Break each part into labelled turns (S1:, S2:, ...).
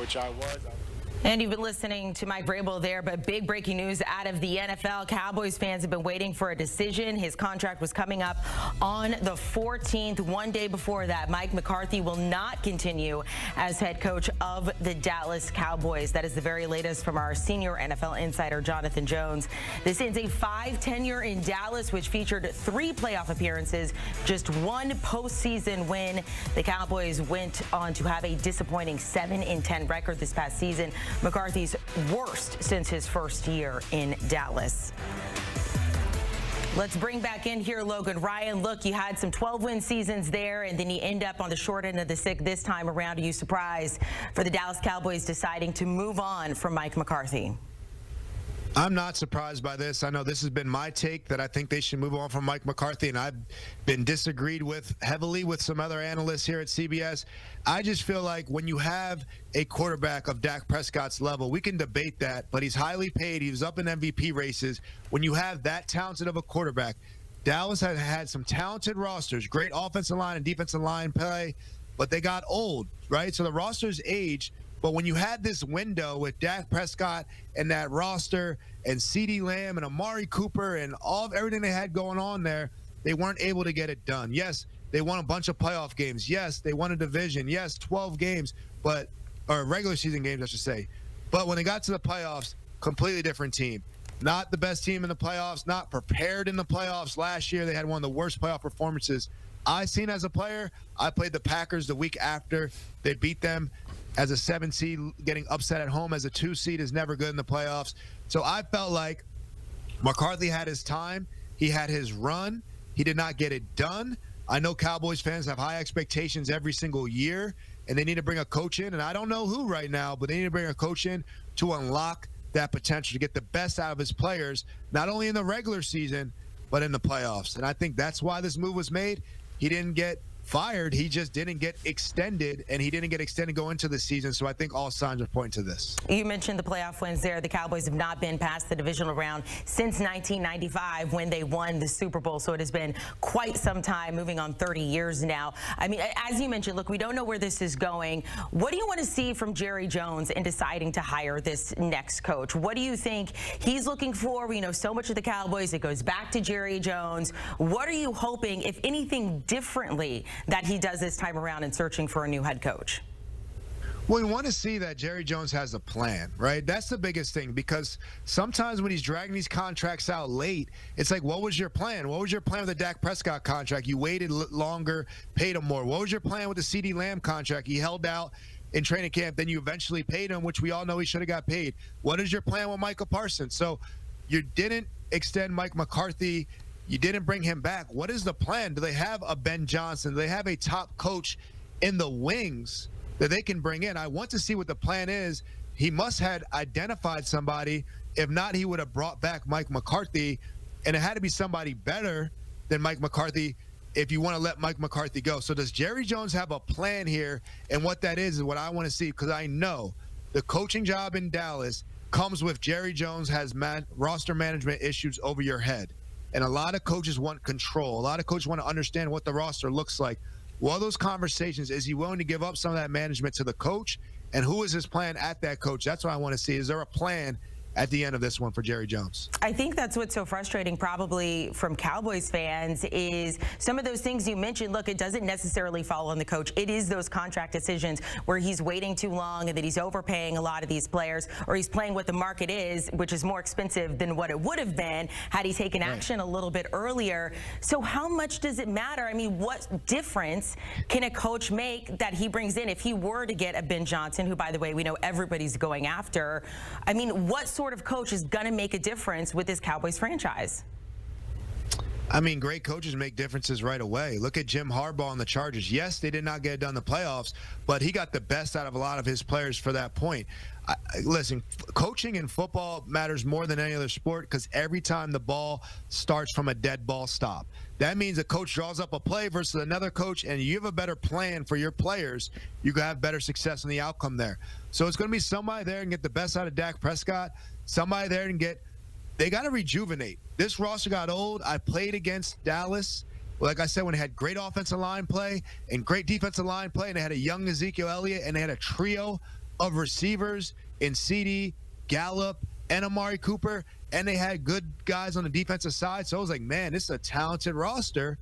S1: which I was.
S2: And you've been listening to Mike Vrabel there, but big breaking news out of the NFL. Cowboys fans have been waiting for a decision. His contract was coming up on the 14th. One day before that, Mike McCarthy will not continue as head coach of the Dallas Cowboys. That is the very latest from our senior NFL insider, Jonathan Jones. This ends a 5 tenure in Dallas, which featured 3 playoff appearances, just 1 postseason win. The Cowboys went on to have a disappointing 7-10 record this past season. McCarthy's worst since his first year in Dallas. Let's bring back in here Logan Ryan. Look, you had some 12-win seasons there, and then you end up on the short end of the stick this time around. Are you surprised for the Dallas Cowboys deciding to move on from Mike McCarthy?
S3: I'm not surprised by this. I know this has been my take that I think they should move on from Mike McCarthy, and I've been disagreed with heavily with some other analysts here at CBS. I just feel like when you have a quarterback of Dak Prescott's level, we can debate that, but he's highly paid. He was up in MVP races. When you have that talented of a quarterback, Dallas has had some talented rosters, great offensive line and defensive line play, but they got old, right? So the rosters age. But when you had this window with Dak Prescott and that roster and CeeDee Lamb and Amari Cooper and everything they had going on there, they weren't able to get it done. Yes, they won a bunch of playoff games. Yes, they won a division. Yes, 12 games, or regular season games, I should say. But when they got to the playoffs, completely different team. Not the best team in the playoffs, not prepared in the playoffs. Last year, they had one of the worst playoff performances I've seen as a player. I played the Packers the week after. They beat them. As a 7 seed, getting upset at home as a 2 seed is never good in the playoffs. So I felt like McCarthy had his time. He had his run. He did not get it done. I know Cowboys fans have high expectations every single year, and they need to bring a coach in. And I don't know who right now, but they need to bring a coach in to unlock that potential, to get the best out of his players, not only in the regular season, but in the playoffs. And I think that's why this move was made. He didn't get fired, he just didn't get extended, and he didn't get extended going into the season. So I think all signs are pointing to this.
S2: You mentioned the playoff wins there. The Cowboys have not been past the divisional round since 1995 when they won the Super Bowl. So it has been quite some time, moving on 30 years now. I mean, as you mentioned, look, we don't know where this is going. What do you want to see from Jerry Jones in deciding to hire this next coach? What do you think he's looking for? We know so much of the Cowboys. It goes back to Jerry Jones. What are you hoping, if anything, differently that he does this time around in searching for a new head coach?
S3: Well, we want to see that Jerry Jones has a plan, right? That's the biggest thing, because sometimes when he's dragging these contracts out late, it's like, what was your plan? What was your plan with the Dak Prescott contract? You waited longer, paid him more. What was your plan with the CeeDee Lamb contract? He held out in training camp, then you eventually paid him, which we all know he should have got paid. What is your plan with Michael Parsons? So you didn't extend Mike McCarthy. You didn't bring him back. What is the plan? Do they have a Ben Johnson? Do they have a top coach in the wings that they can bring in? I want to see what the plan is. He must have identified somebody. If not, he would have brought back Mike McCarthy, and it had to be somebody better than Mike McCarthy if you want to let Mike McCarthy go. So does Jerry Jones have a plan here? And what that is what I want to see, because I know the coaching job in Dallas comes with Jerry Jones has roster management issues over your head. And a lot of coaches want control. A lot of coaches want to understand what the roster looks like. What are those conversations? Is he willing to give up some of that management to the coach? And who is his plan at that coach? That's what I want to see. Is there a plan at the end of this one for Jerry Jones?
S2: I think that's what's so frustrating probably from Cowboys fans is some of those things you mentioned. Look, it doesn't necessarily fall on the coach. It is those contract decisions where he's waiting too long and that he's overpaying a lot of these players, or he's playing what the market is, which is more expensive than what it would have been had he taken action a little bit earlier. So how much does it matter? I mean, what difference can a coach make that he brings in if he were to get a Ben Johnson, who, by the way, we know everybody's going after? I mean, what sort of coach is going to make a difference with this Cowboys franchise?
S3: I mean, great coaches make differences right away. Look at Jim Harbaugh and the Chargers. Yes, they did not get it done in the playoffs, but he got the best out of a lot of his players for that point. Listen, coaching in football matters more than any other sport, because every time the ball starts from a dead ball stop. That means a coach draws up a play versus another coach, and you have a better plan for your players. You can have better success in the outcome there. So it's going to be somebody there and get the best out of Dak Prescott, somebody there and they got to rejuvenate. This roster got old. I played against Dallas, like I said, when they had great offensive line play and great defensive line play, and they had a young Ezekiel Elliott, and they had a trio of receivers in CD, Gallup, and Amari Cooper, and they had good guys on the defensive side. So I was like, man, this is a talented roster,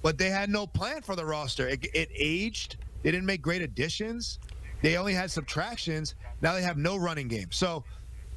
S3: but they had no plan for the roster. It aged. They didn't make great additions. They only had subtractions. Now they have no running game. So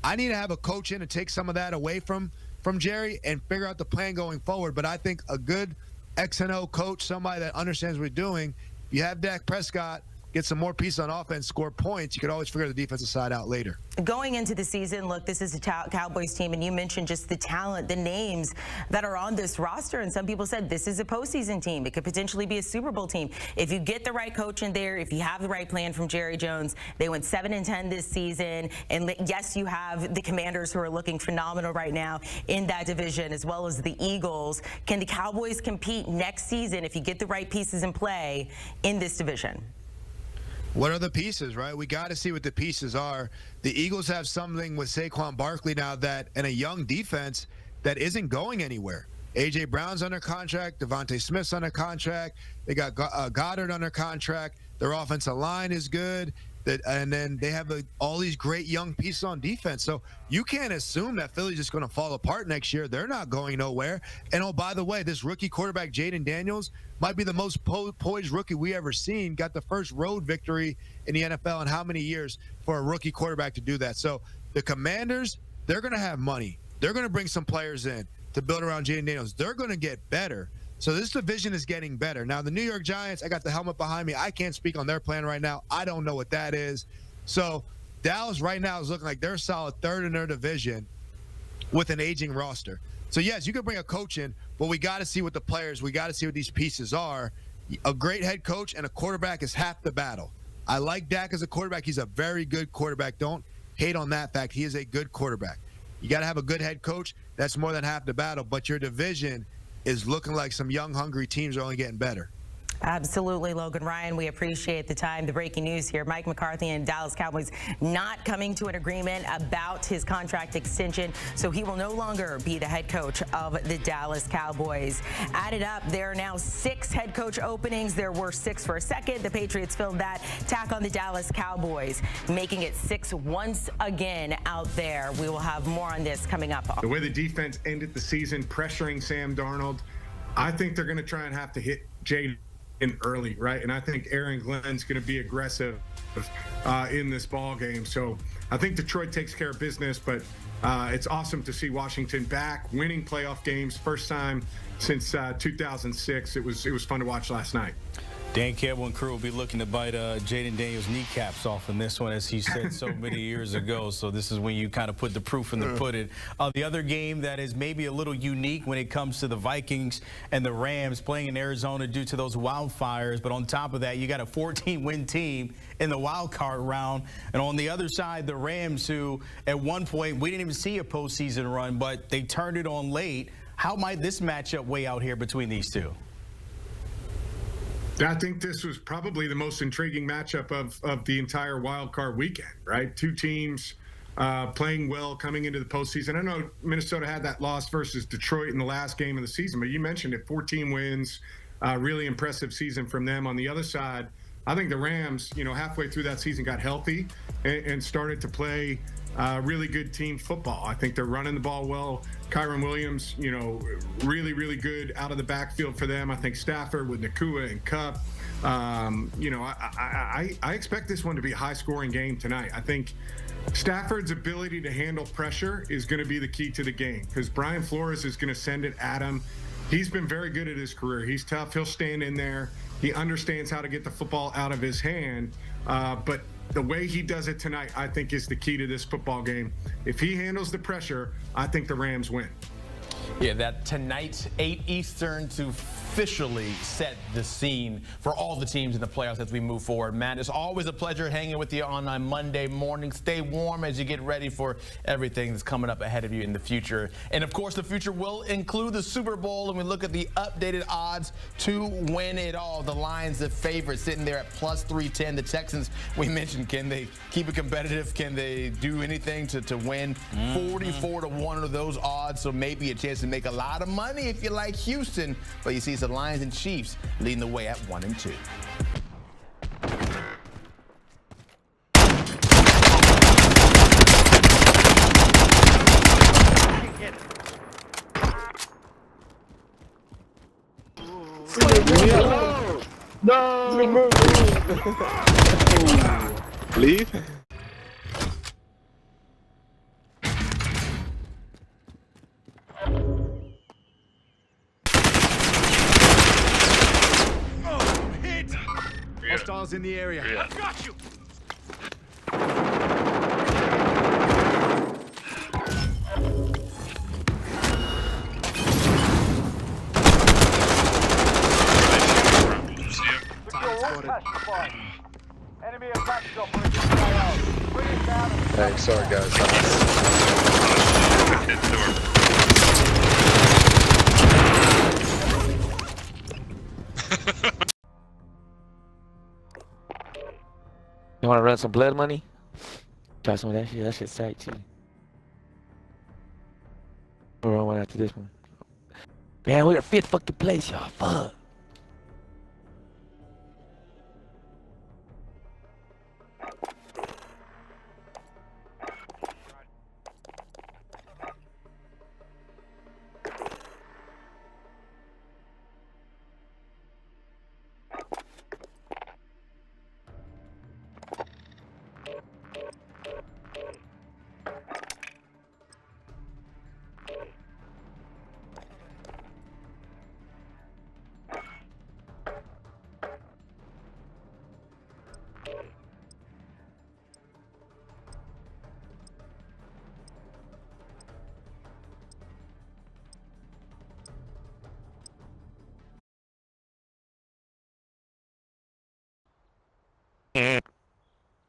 S3: I need to have a coach in to take some of that away from Jerry and figure out the plan going forward. But I think a good X&O coach, somebody that understands what we're doing, you have Dak Prescott, get some more pieces on offense, score points, you could always figure the defensive side out later.
S2: Going into the season, look, this is a Cowboys team, and you mentioned just the talent, the names that are on this roster, and some people said this is a postseason team. It could potentially be a Super Bowl team. If you get the right coach in there, if you have the right plan from Jerry Jones, they went 7-10 this season, and yes, you have the Commanders who are looking phenomenal right now in that division, as well as the Eagles. Can the Cowboys compete next season if you get the right pieces in play in this division?
S3: What are the pieces, right? We got to see what the pieces are. The Eagles have something with Saquon Barkley now that, and a young defense that isn't going anywhere. A.J. Brown's under contract. Devontae Smith's under contract. They got Goddard under contract. Their offensive line is good. And then they have all these great young pieces on defense. So you can't assume that Philly's just going to fall apart next year. They're not going nowhere. And, oh, by the way, this rookie quarterback, Jaden Daniels, might be the most poised rookie we ever seen. Got the first road victory in the NFL in how many years for a rookie quarterback to do that. So the Commanders, they're going to have money. They're going to bring some players in to build around Jaden Daniels. They're going to get better. So this division is getting better. Now, the New York Giants, I got the helmet behind me. I can't speak on their plan right now. I don't know what that is. So Dallas right now is looking like they're solid third in their division with an aging roster. So, yes, you can bring a coach in, but we got to see what the players, we got to see what these pieces are. A great head coach and a quarterback is half the battle. I like Dak as a quarterback. He's a very good quarterback. Don't hate on that fact. He is a good quarterback. You got to have a good head coach. That's more than half the battle. But your division is looking like some young, hungry teams are only getting better.
S2: Absolutely, Logan Ryan. We appreciate the time. The breaking news here, Mike McCarthy and Dallas Cowboys not coming to an agreement about his contract extension, so he will no longer be the head coach of the Dallas Cowboys. Added up, there are now 6 head coach openings. There were 6 for a second. The Patriots filled that. Tack on the Dallas Cowboys, making it 6 once again out there. We will have more on this coming up.
S1: The way the defense ended the season, pressuring Sam Darnold, I think they're going to try and have to hit Jay in early, right? And I think Aaron Glenn's going to be aggressive in this ball game. So I think Detroit takes care of business, but it's awesome to see Washington back, winning playoff games, first time since 2006. It was fun to watch last night.
S4: Dan Campbell and crew will be looking to bite Jaden Daniels' kneecaps off in this one, as he said so many years ago. So this is when you kind of put the proof in the pudding. The other game that is maybe a little unique when it comes to the Vikings and the Rams playing in Arizona due to those wildfires. But on top of that, you got a 14-win team in the wild card round. And on the other side, the Rams, who at one point we didn't even see a postseason run, but they turned it on late. How might this matchup weigh out here between these two?
S1: I think this was probably the most intriguing matchup of the entire wild card weekend, right? Two teams playing well coming into the postseason. I know Minnesota had that loss versus Detroit in the last game of the season, but you mentioned it, 14 wins, really impressive season from them. On the other side, I think the Rams, halfway through that season got healthy and started to play really good team football. I think they're running the ball well. Kyron Williams, really, really good out of the backfield for them. I think Stafford with Nakua and Kupp. I expect this one to be a high-scoring game tonight. I think Stafford's ability to handle pressure is going to be the key to the game because Brian Flores is going to send it at him. He's been very good at his career. He's tough. He'll stand in there. He understands how to get the football out of his hand. But the way he does it tonight, I think, is the key to this football game. If he handles the pressure, I think the Rams win.
S5: Yeah, that tonight, 8 Eastern, to officially set the scene for all the teams in the playoffs as we move forward. Matt, it's always a pleasure hanging with you on a Monday morning. Stay warm as you get ready for everything that's coming up ahead of you in the future. And, of course, the future will include the Super Bowl, and we look at the updated odds to win it all. The Lions, the favorite, sitting there at plus 310. The Texans, we mentioned, can they keep it competitive? Can they do anything to win? 44-1 of those odds, so maybe a chance to make a lot of money if you like Houston. But you see, it's the Lions and Chiefs leading the way at 1 and 2.
S6: No. Leave.
S3: Hostiles in the area.
S6: Yeah.
S7: Hey, sorry guys.
S8: You wanna run some blood money? Try some of that shit. That shit's tight too. We'll run one after this one. Man, we're fifth fucking place, y'all. Fuck.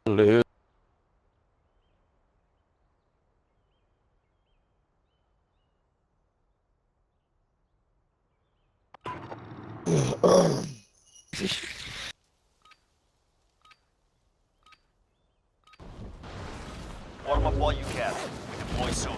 S8: Lose.
S9: Warm up all you can. We deploy soon.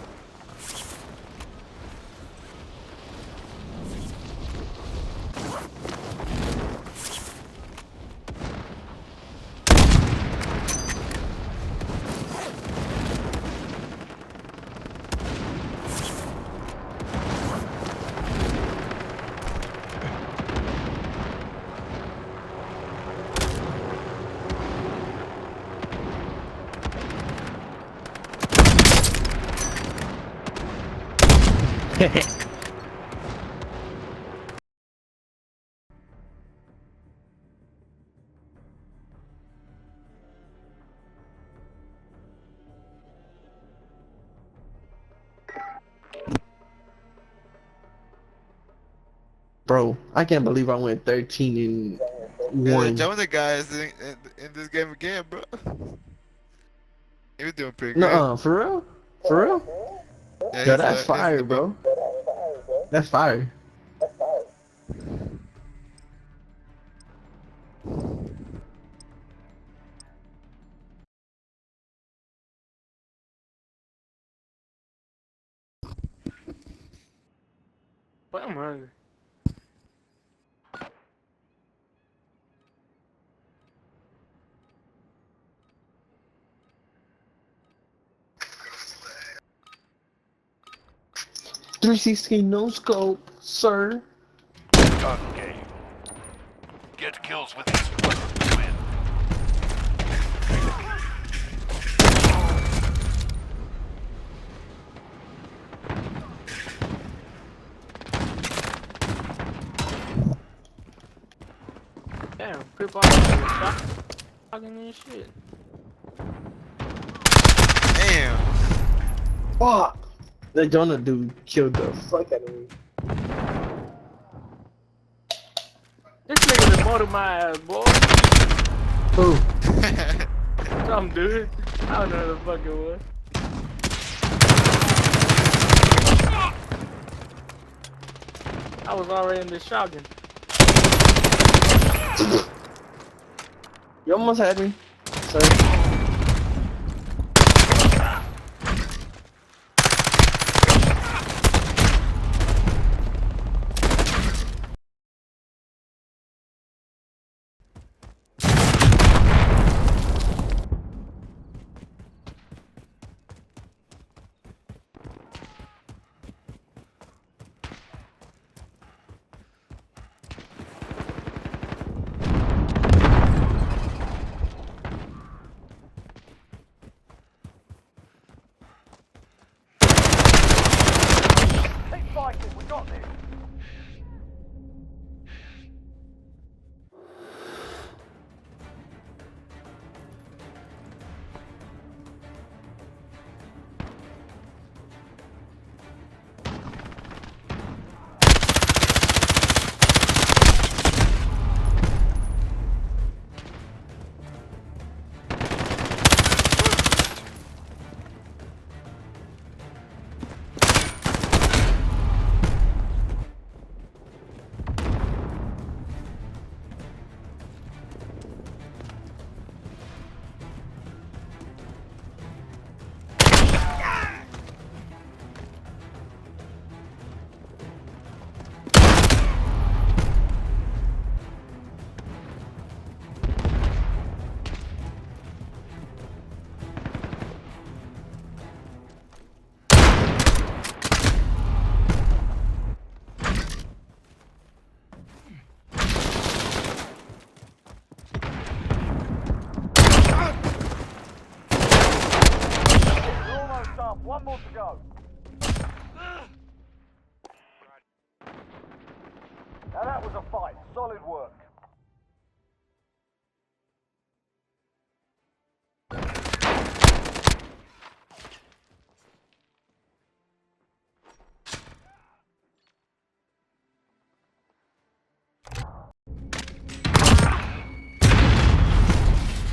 S6: Bro, I can't believe I went 13 and 1.
S7: Joe the guys in this game again, bro. He was doing pretty good.
S6: Nuh-uh, for real? For real?
S7: Yeah,
S6: Yo,
S7: he's,
S6: that's
S7: he's in
S6: fire,
S7: the book.
S6: bro. That's fire.
S8: But I'm hungry.
S6: .360 no scope, sir.
S9: Okay. Get kills with these weapons. Win.
S8: Damn, crip all talking and shit.
S7: Damn.
S6: Fuck! The Jonah dude killed the fuck out of me.
S8: This nigga done motored my ass, boy.
S6: Who?
S8: Some dude. I don't know who the fuck it was. I was already in the shotgun.
S6: You almost had me, sir.
S9: got this. One more to go. Now that was a fight. Solid work.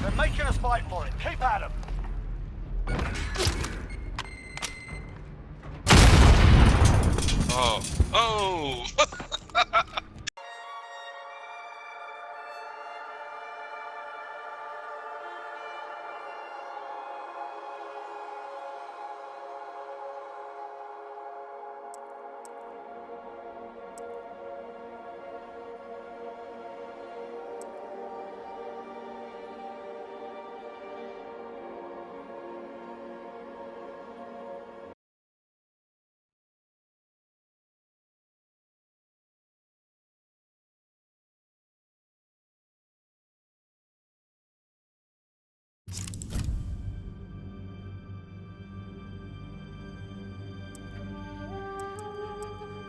S9: They're making us fight for it. Keep at them.
S10: Oh. Oh!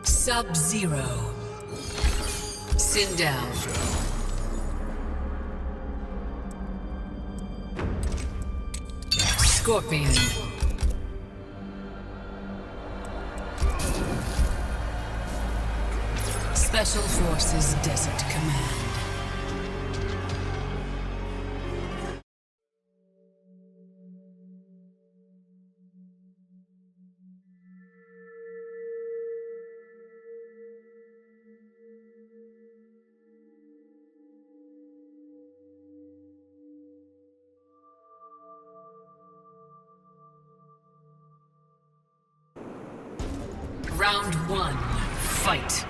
S11: Sub-Zero. Sit down. Scorpion. Special Forces Desert Command. Round one, fight.